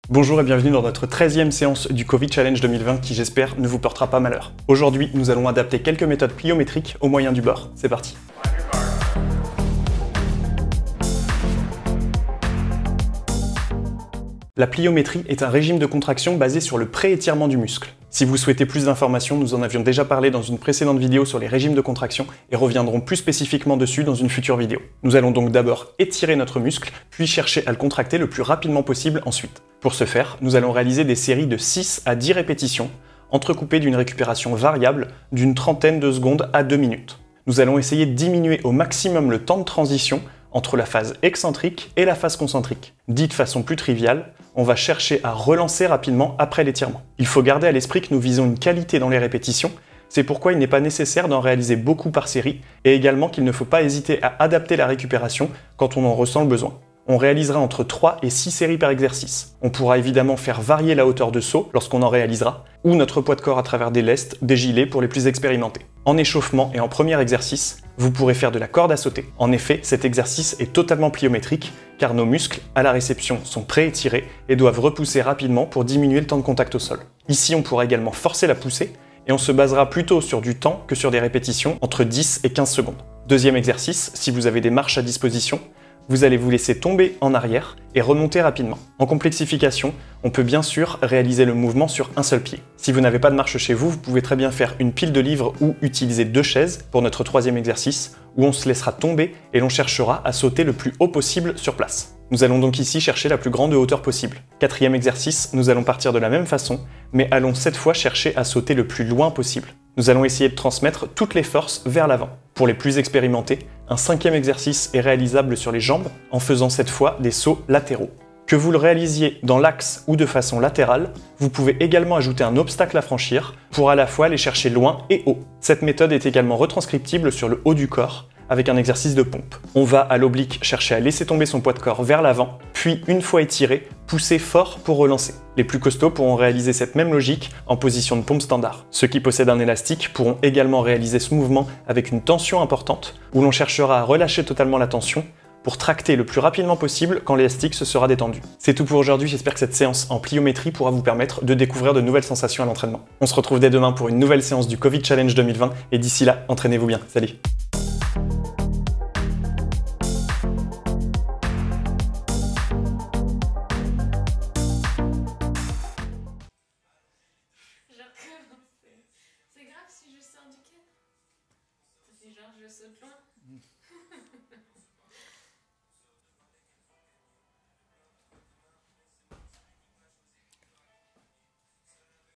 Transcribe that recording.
Bonjour et bienvenue dans notre 13e séance du Covid Challenge 2020 qui j'espère ne vous portera pas malheur. Aujourd'hui, nous allons adapter quelques méthodes pliométriques au moyen du bord. C'est parti. La pliométrie est un régime de contraction basé sur le pré-étirement du muscle. Si vous souhaitez plus d'informations, nous en avions déjà parlé dans une précédente vidéo sur les régimes de contraction et reviendrons plus spécifiquement dessus dans une future vidéo. Nous allons donc d'abord étirer notre muscle, puis chercher à le contracter le plus rapidement possible ensuite. Pour ce faire, nous allons réaliser des séries de 6 à 10 répétitions, entrecoupées d'une récupération variable d'une trentaine de secondes à 2 minutes. Nous allons essayer de diminuer au maximum le temps de transition entre la phase excentrique et la phase concentrique. Dit de façon plus triviale, on va chercher à relancer rapidement après l'étirement. Il faut garder à l'esprit que nous visons une qualité dans les répétitions, c'est pourquoi il n'est pas nécessaire d'en réaliser beaucoup par série, et également qu'il ne faut pas hésiter à adapter la récupération quand on en ressent le besoin. On réalisera entre 3 et 6 séries par exercice. On pourra évidemment faire varier la hauteur de saut lorsqu'on en réalisera, ou notre poids de corps à travers des lestes, des gilets pour les plus expérimentés. En échauffement et en premier exercice, vous pourrez faire de la corde à sauter. En effet, cet exercice est totalement pliométrique, car nos muscles, à la réception, sont pré-étirés et doivent repousser rapidement pour diminuer le temps de contact au sol. Ici, on pourra également forcer la poussée, et on se basera plutôt sur du temps que sur des répétitions entre 10 et 15 secondes. Deuxième exercice, si vous avez des marches à disposition, vous allez vous laisser tomber en arrière et remonter rapidement. En complexification, on peut bien sûr réaliser le mouvement sur un seul pied. Si vous n'avez pas de marche chez vous, vous pouvez très bien faire une pile de livres ou utiliser 2 chaises pour notre troisième exercice, où on se laissera tomber et l'on cherchera à sauter le plus haut possible sur place. Nous allons donc ici chercher la plus grande hauteur possible. Quatrième exercice, nous allons partir de la même façon, mais allons cette fois chercher à sauter le plus loin possible. Nous allons essayer de transmettre toutes les forces vers l'avant. Pour les plus expérimentés, un cinquième exercice est réalisable sur les jambes en faisant cette fois des sauts latéraux. Que vous le réalisiez dans l'axe ou de façon latérale, vous pouvez également ajouter un obstacle à franchir pour à la fois aller chercher loin et haut. Cette méthode est également retranscriptible sur le haut du corps avec un exercice de pompe. On va à l'oblique chercher à laisser tomber son poids de corps vers l'avant, puis une fois étiré, pousser fort pour relancer. Les plus costauds pourront réaliser cette même logique en position de pompe standard. Ceux qui possèdent un élastique pourront également réaliser ce mouvement avec une tension importante, où l'on cherchera à relâcher totalement la tension pour tracter le plus rapidement possible quand l'élastique se sera détendu. C'est tout pour aujourd'hui, j'espère que cette séance en pliométrie pourra vous permettre de découvrir de nouvelles sensations à l'entraînement. On se retrouve dès demain pour une nouvelle séance du Covid Challenge 2020, et d'ici là, entraînez-vous bien. Salut! C'est grave si je sors du quai. C'est genre je saute loin.